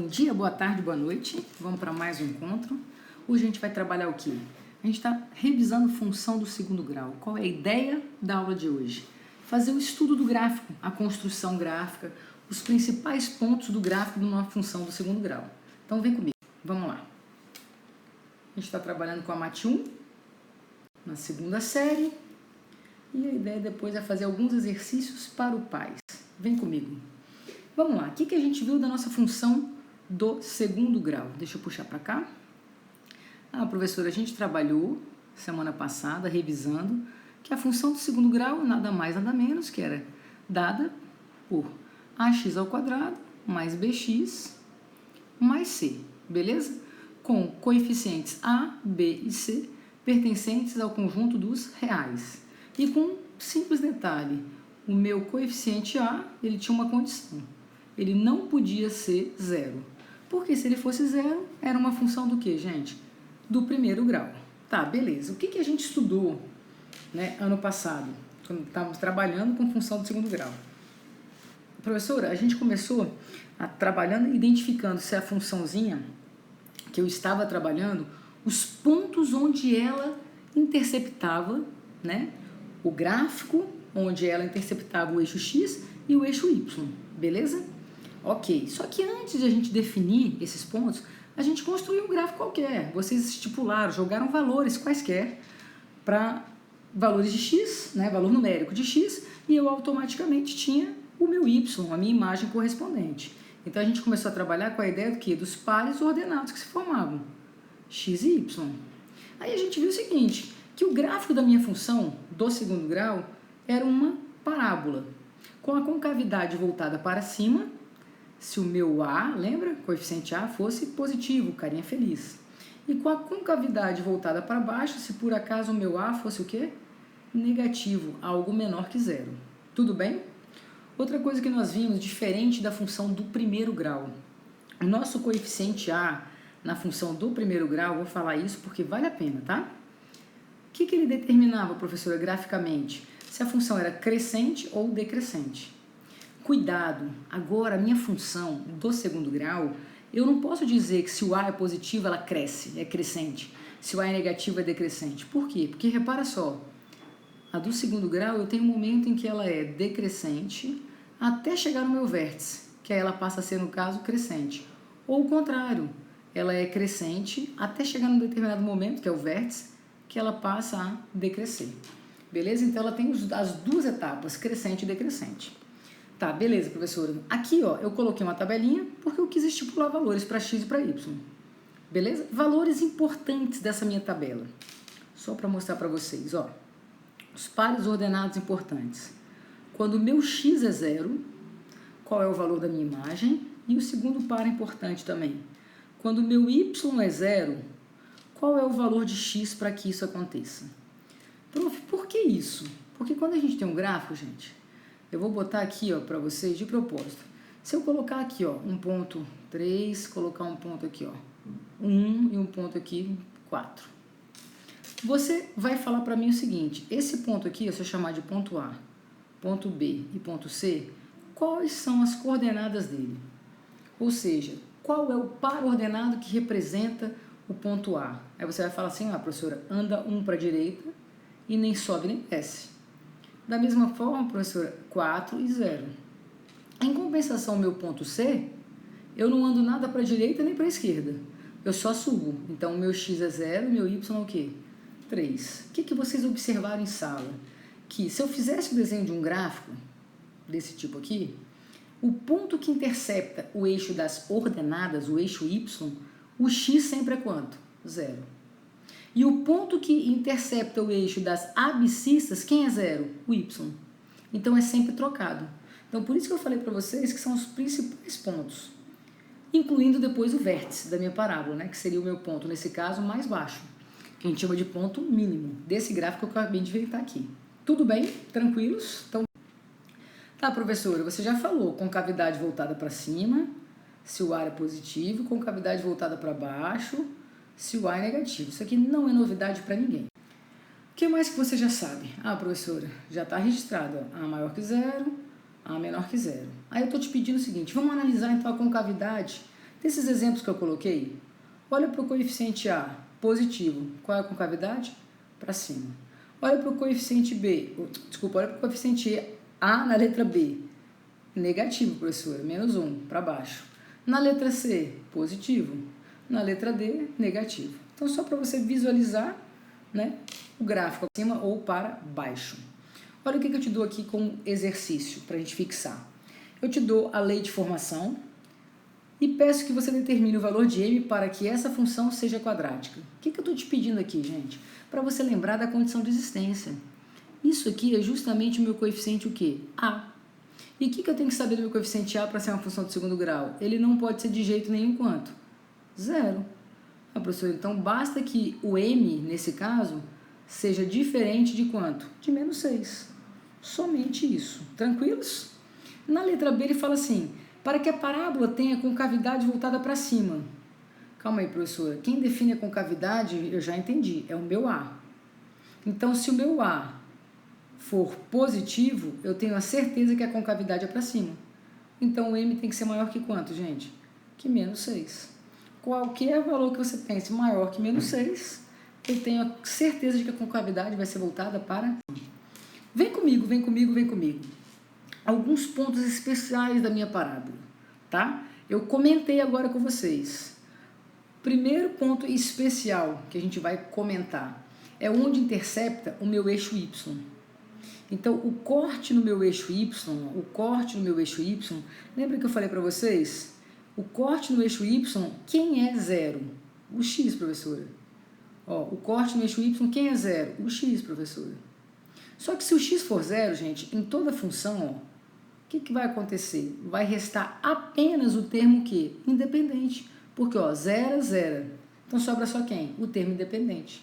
Bom dia, boa tarde, boa noite. Vamos para mais um encontro. Hoje a gente vai trabalhar o quê? A gente está revisando função do segundo grau. Qual é a ideia da aula de hoje? Fazer o estudo do gráfico, a construção gráfica, os principais pontos do gráfico de uma função do segundo grau. Então vem comigo, vamos lá. A gente está trabalhando com a MAT 1, na segunda série. E a ideia depois é fazer alguns exercícios para o PAIS. Vem comigo. Vamos lá, o que a gente viu da nossa função do segundo grau? Deixa eu puxar para cá. Professora, a gente trabalhou semana passada, revisando, que a função do segundo grau nada mais, nada menos, que era dada por ax ao quadrado mais bx mais c, beleza? Com coeficientes a, b e c pertencentes ao conjunto dos reais. E com um simples detalhe, o meu coeficiente a, ele tinha uma condição. Ele não podia ser zero. Porque se ele fosse zero, era uma função do quê, gente? Do primeiro grau. Tá, beleza. O que a gente estudou, né, ano passado, quando estávamos trabalhando com função do segundo grau? Professora, a gente começou trabalhando, identificando se a funçãozinha que eu estava trabalhando, os pontos onde ela interceptava, né, o gráfico, onde ela interceptava o eixo x e o eixo y, beleza? Ok, só que antes de a gente definir esses pontos, a gente construiu um gráfico qualquer. Vocês estipularam, jogaram valores quaisquer para valores de x, né, valor numérico de x, e eu automaticamente tinha o meu y, a minha imagem correspondente. Então a gente começou a trabalhar com a ideia do quê? Dos pares ordenados que se formavam, x e y. Aí a gente viu o seguinte, que o gráfico da minha função do segundo grau era uma parábola, com a concavidade voltada para cima, se o meu A, lembra? Coeficiente A fosse positivo, carinha feliz. E com a concavidade voltada para baixo, se por acaso o meu A fosse o quê? Negativo, algo menor que zero. Tudo bem? Outra coisa que nós vimos, diferente da função do primeiro grau. O nosso coeficiente A, na função do primeiro grau, vou falar isso porque vale a pena, tá? O que ele determinava, professora, graficamente? Se a função era crescente ou decrescente. Cuidado, agora a minha função do segundo grau, eu não posso dizer que se o A é positivo, ela cresce, é crescente. Se o A é negativo, é decrescente. Por quê? Porque repara só, a do segundo grau eu tenho um momento em que ela é decrescente até chegar no meu vértice, que aí ela passa a ser, no caso, crescente. Ou o contrário, ela é crescente até chegar num determinado momento, que é o vértice, que ela passa a decrescer. Beleza? Então ela tem as duas etapas, crescente e decrescente. Tá, beleza, professora. Aqui, ó, eu coloquei uma tabelinha porque eu quis estipular valores para x e para y. Beleza? Valores importantes dessa minha tabela. Só para mostrar para vocês, ó. Os pares ordenados importantes. Quando o meu x é zero, qual é o valor da minha imagem? E o segundo par importante também. Quando o meu y é zero, qual é o valor de x para que isso aconteça? Prof, por que isso? Porque quando a gente tem um gráfico, gente, eu vou botar aqui, ó, para vocês de propósito. Se eu colocar aqui, ó, um ponto 3, colocar um ponto aqui, ó, 1 e um ponto aqui, 4. Você vai falar para mim o seguinte, esse ponto aqui, se eu chamar de ponto A, ponto B e ponto C, quais são as coordenadas dele? Ou seja, qual é o par ordenado que representa o ponto A? Aí você vai falar assim, professora, anda um para a direita e nem sobe nem desce. Da mesma forma, professora, 4 e 0. Em compensação, meu ponto C, eu não ando nada para a direita nem para a esquerda. Eu só subo. Então, o meu x é 0 e meu y é o quê? 3. O que vocês observaram em sala? Que se eu fizesse o desenho de um gráfico, desse tipo aqui, o ponto que intercepta o eixo das ordenadas, o eixo y, o x sempre é quanto? 0. E o ponto que intercepta o eixo das abscissas, quem é 0? O y. Então, é sempre trocado. Então, por isso que eu falei para vocês que são os principais pontos. Incluindo depois o vértice da minha parábola, né? Que seria o meu ponto, nesse caso, mais baixo. Que a gente chama de ponto mínimo. Desse gráfico que eu acabei de inventar aqui. Tudo bem? Tranquilos? Então, tá, professora, você já falou concavidade voltada para cima, se o A é positivo, concavidade voltada para baixo, se o A é negativo. Isso aqui não é novidade para ninguém. O que mais que você já sabe? Professora, já está registrado, ó, A maior que 0, A menor que 0. Aí eu estou te pedindo o seguinte, vamos analisar então a concavidade Desses exemplos que eu coloquei, olha para o coeficiente A, positivo. Qual é a concavidade? Para cima. Olha para o coeficiente olha para o coeficiente A na letra B. Negativo, professora, -1, para baixo. Na letra C, positivo. Na letra D, negativo. Então, só para você visualizar, né, o gráfico acima ou para baixo. Olha o que eu te dou aqui como exercício para a gente fixar. Eu te dou a lei de formação e peço que você determine o valor de m para que essa função seja quadrática. O que eu estou te pedindo aqui, gente? Para você lembrar da condição de existência. Isso aqui é justamente o meu coeficiente o quê? A. E o que eu tenho que saber do meu coeficiente A para ser uma função de segundo grau? Ele não pode ser de jeito nenhum quanto? 0. Ah, professor, então basta que o m, nesse caso, seja diferente de quanto? De -6. Somente isso. Tranquilos? Na letra B ele fala assim, para que a parábola tenha concavidade voltada para cima. Calma aí, professora. Quem define a concavidade, eu já entendi, é o meu A. Então, se o meu A for positivo, eu tenho a certeza que a concavidade é para cima. Então, o m tem que ser maior que quanto, gente? Que -6. Qualquer valor que você pense maior que -6, eu tenho a certeza de que a concavidade vai ser voltada para cima. Vem comigo, vem comigo, vem comigo. Alguns pontos especiais da minha parábola, tá? Eu comentei agora com vocês. Primeiro ponto especial que a gente vai comentar é onde intercepta o meu eixo Y. Então, o corte no meu eixo Y, lembra que eu falei para vocês? O corte no eixo Y, quem é 0? O x, professora. Ó, o corte no eixo Y, quem é 0? O x, professora. Só que se o x for 0, gente, em toda função, ó, o que vai acontecer? Vai restar apenas o termo que? Independente. Porque, ó, 0, 0. Então, sobra só quem? O termo independente.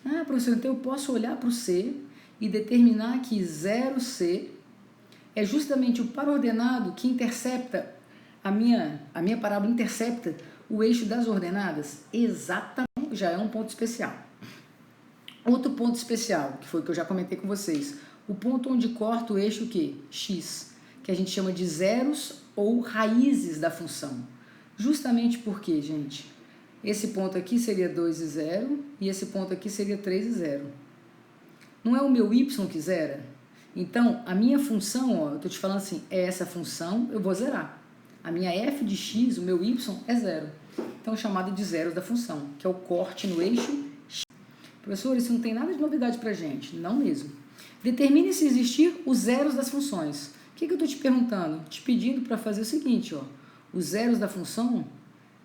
Ah, professor, então eu posso olhar para o C e determinar que 0C é justamente o par ordenado que intercepta, a minha parábola intercepta o eixo das ordenadas? Exatamente, já é um ponto especial. Outro ponto especial, que foi o que eu já comentei com vocês, o ponto onde corta o eixo que? X, que a gente chama de zeros ou raízes da função. Justamente porque, gente, esse ponto aqui seria 2 e 0 e esse ponto aqui seria 3 e 0. Não é o meu y que zera? Então, a minha função, ó, eu estou te falando assim, é essa função, eu vou zerar. A minha f de x, o meu y, é 0. Então, chamado de zeros da função, que é o corte no eixo x. Professor, isso não tem nada de novidade para gente, não mesmo. Determine se existir os zeros das funções. O que eu estou te perguntando? Te pedindo para fazer o seguinte, ó. Os zeros da função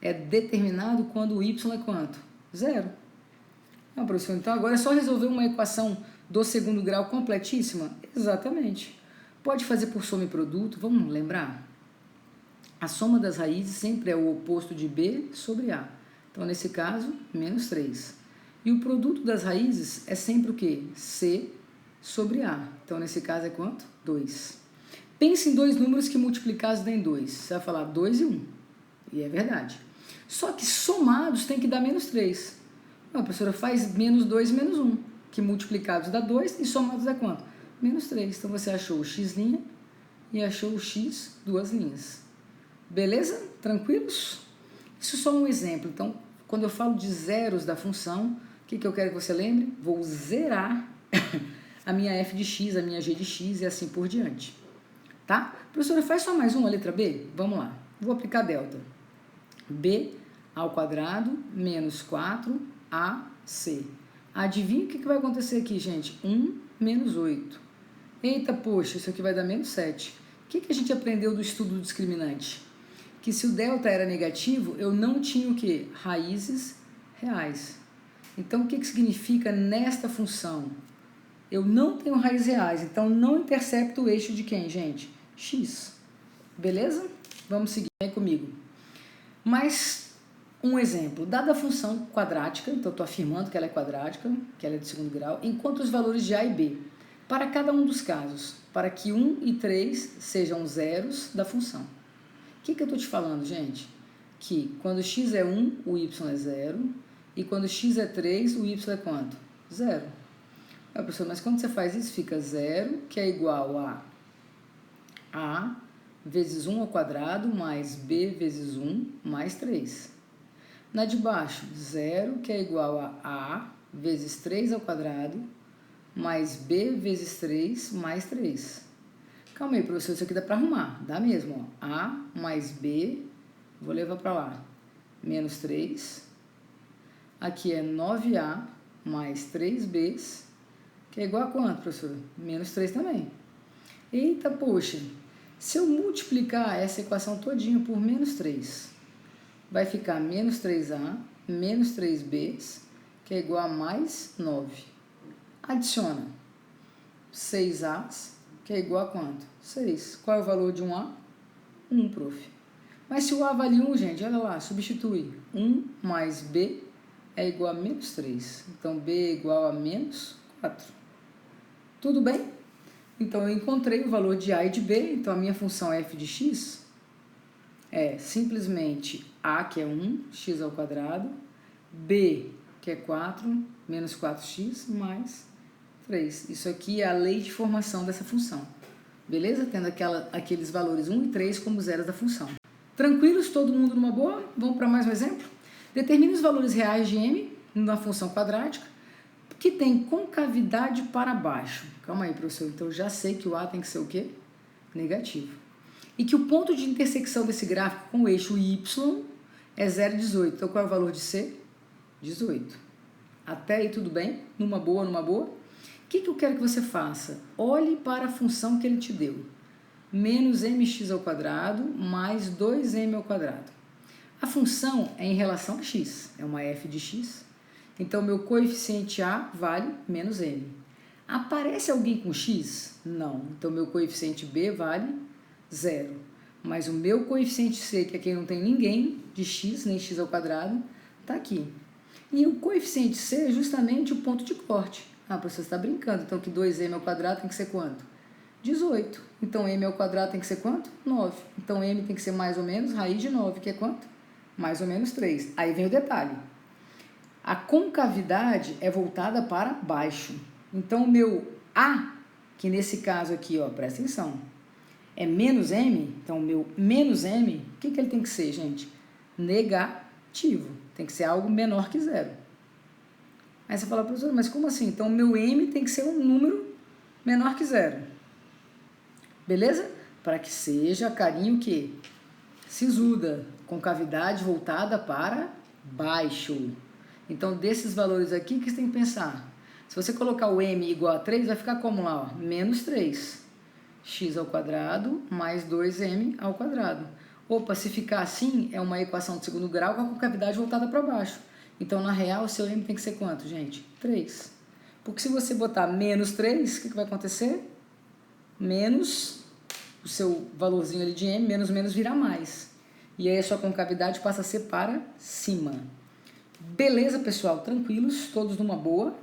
é determinado quando o y é quanto? 0. Ah, professor, então agora é só resolver uma equação do segundo grau completíssima? Exatamente. Pode fazer por soma e produto, vamos lembrar? A soma das raízes sempre é o oposto de B sobre A. Então, nesse caso, -3. E o produto das raízes é sempre o quê? C sobre A. Então, nesse caso é quanto? 2. Pense em dois números que multiplicados dêem 2. Você vai falar 2 e 1. E é verdade. Só que somados tem que dar -3. Não, a professora faz -2 e -1, que multiplicados dá 2 e somados dá quanto? -3. Então, você achou o x' e achou o x, duas linhas. Beleza? Tranquilos? Isso é só um exemplo. Então, quando eu falo de zeros da função, o que eu quero que você lembre? Vou zerar a minha f de x, a minha g de x e assim por diante. Tá? Professora, faz só mais uma, letra B? Vamos lá. Vou aplicar delta. B ao quadrado menos 4AC. Adivinha o que vai acontecer aqui, gente? 1 menos 8. Eita, poxa, isso aqui vai dar -7. O que a gente aprendeu do estudo do discriminante? Que se o delta era negativo, eu não tinha o quê? Raízes reais. Então, o que significa nesta função? Eu não tenho raízes reais, então não intercepto o eixo de quem, gente? X. Beleza? Vamos seguir aí comigo. Mas, um exemplo. Dada a função quadrática, então estou afirmando que ela é quadrática, que ela é de segundo grau, enquanto os valores de A e B, para cada um dos casos, para que 1 e 3 sejam zeros da função. O que eu estou te falando, gente? Que quando x é 1, o y é 0, e quando x é 3, o y é quanto? 0. Ah, professor, mas quando você faz isso, fica 0, que é igual a vezes 1 ao quadrado mais b vezes 1 mais 3. Na de baixo, 0, que é igual a vezes 3 ao quadrado mais b vezes 3 mais 3. Calma aí, professor, isso aqui dá para arrumar. Dá mesmo, ó. A mais b, vou levar para lá, menos 3. Aqui é 9a mais 3b, que é igual a quanto, professor? Menos 3 também. Eita, poxa, se eu multiplicar essa equação todinha por menos 3, vai ficar menos 3a menos 3b, que é igual a mais 9. Adiciona 6a, que é igual a quanto? 6. Qual é o valor de 1a? 1, prof. Mas se o a vale 1, gente, olha lá, substitui. 1 mais b é igual a menos 3. Então, b é igual a menos 4. Tudo bem? Então, eu encontrei o valor de a e de b. Então, a minha função f de x é simplesmente a, que é 1, x ao quadrado, b, que é 4, menos 4x, mais 3. Isso aqui é a lei de formação dessa função. Beleza? Tendo aqueles valores 1 e 3 como zeros da função. Tranquilos? Todo mundo numa boa? Vamos para mais um exemplo? Determine os valores reais de m na função quadrática que tem concavidade para baixo. Calma aí, professor. Então, eu já sei que o a tem que ser o quê? Negativo. E que o ponto de intersecção desse gráfico com o eixo y é 0,18. Então, qual é o valor de c? 18. Até aí tudo bem? Numa boa, numa boa? O que eu quero que você faça? Olhe para a função que ele te deu. Menos mx ao quadrado mais 2m ao quadrado. A função é em relação a x. É uma f de x. Então, meu coeficiente a vale menos m. Aparece alguém com x? Não. Então, meu coeficiente b vale 0. Mas o meu coeficiente c, que aqui não tem ninguém de x, nem x ao quadrado, está aqui. E o coeficiente c é justamente o ponto de corte. Ah, professor, você está brincando. Então, que 2m ao quadrado tem que ser quanto? 18. Então, m ao quadrado tem que ser quanto? 9. Então, m tem que ser mais ou menos raiz de 9, que é quanto? Mais ou menos 3. Aí vem o detalhe. A concavidade é voltada para baixo. Então, o meu a, que nesse caso aqui, ó, presta atenção, é menos m. Então, o meu menos m, o que ele tem que ser, gente? Negativo. Tem que ser algo menor que 0. Aí você fala, professor, mas como assim? Então, o meu m tem que ser um número menor que 0. Beleza? Para que seja carinho que sisuda, concavidade voltada para baixo. Então, desses valores aqui, o que você tem que pensar? Se você colocar o m igual a 3, vai ficar como lá? Ó? Menos 3. X ao quadrado mais 2m ao quadrado. Opa, se ficar assim, é uma equação de segundo grau com a concavidade voltada para baixo. Então, na real, o seu m tem que ser quanto, gente? 3. Porque se você botar menos 3, o que vai acontecer? Menos o seu valorzinho ali de m, menos menos vira mais. E aí a sua concavidade passa a ser para cima. Beleza, pessoal? Tranquilos? Todos numa boa?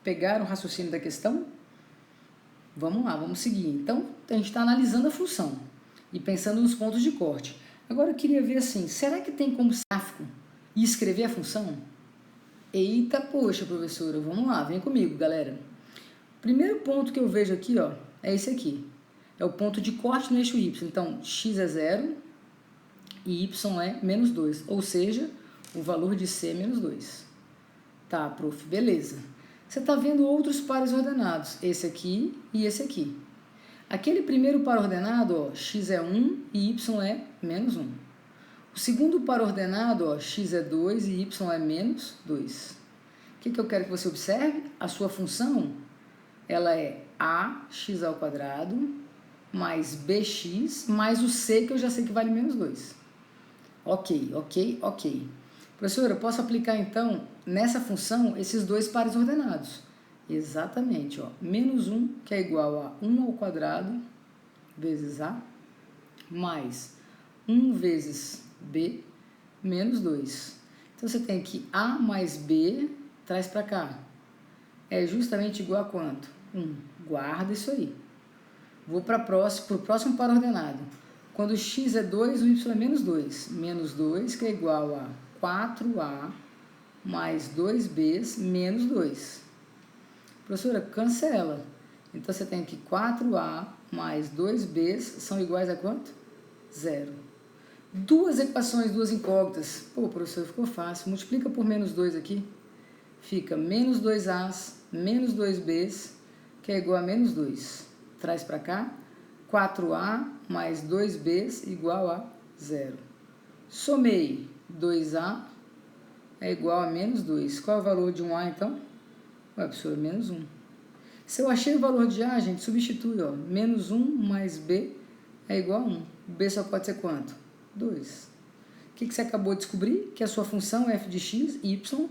Pegaram o raciocínio da questão? Vamos lá, vamos seguir. Então, a gente está analisando a função e pensando nos pontos de corte. Agora, eu queria ver assim, será que tem como gráfico e escrever a função? Eita, poxa, professora, vamos lá, vem comigo, galera. Primeiro ponto que eu vejo aqui, ó, é esse aqui. É o ponto de corte no eixo y. Então, x é 0 e y é menos 2. Ou seja, o valor de c é menos 2. Tá, prof, beleza. Você está vendo outros pares ordenados, esse aqui e esse aqui. Aquele primeiro par ordenado, ó, x é 1 e y é menos 1. O segundo par ordenado, ó, x é 2 e y é menos 2. O que eu quero que você observe? A sua função, ela é ax ao quadrado mais bx mais o c, que eu já sei que vale menos 2. Ok, ok, ok. Professor, eu posso aplicar, então, nessa função, esses dois pares ordenados. Exatamente, ó. Menos 1, que é igual a 1 ao quadrado, vezes a, mais 1 vezes b, menos 2. Então, você tem que a mais b, traz para cá. É justamente igual a quanto? 1. Guarda isso aí. Vou para o próximo par ordenado. Quando x é 2, o y é menos 2. Menos 2, que é igual a 4a mais 2b menos 2. Professora, cancela. Então, você tem que 4a mais 2b são iguais a quanto? 0. Duas equações, duas incógnitas. Pô, professor, ficou fácil. Multiplica por menos 2 aqui. Fica menos 2A's, menos 2B's, que é igual a menos 2. Traz para cá. 4A mais 2B's igual a 0. Somei 2A é igual a menos 2. Qual é o valor de um A, então? Ué, professor, menos 1. Se eu achei o valor de A, gente, substitui, ó. Menos 1 mais B é igual a 1. B só pode ser quanto? 2. O que você acabou de descobrir? Que a sua função f de x, y,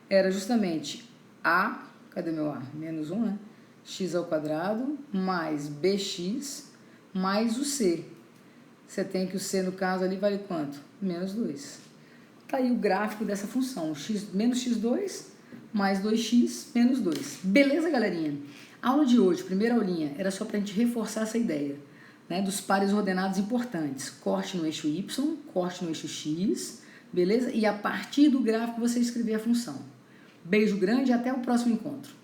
era justamente A, cadê meu A? Menos 1, né? X ao quadrado mais bx mais o c. Você tem que o c, no caso, ali vale quanto? Menos 2. Tá aí o gráfico dessa função, x, menos x2 mais 2x menos 2. Beleza, galerinha? A aula de hoje, primeira aulinha, era só para a gente reforçar essa ideia, né, dos pares ordenados importantes. Corte no eixo y, corte no eixo x, beleza? E a partir do gráfico você escrever a função. Beijo grande e até o próximo encontro.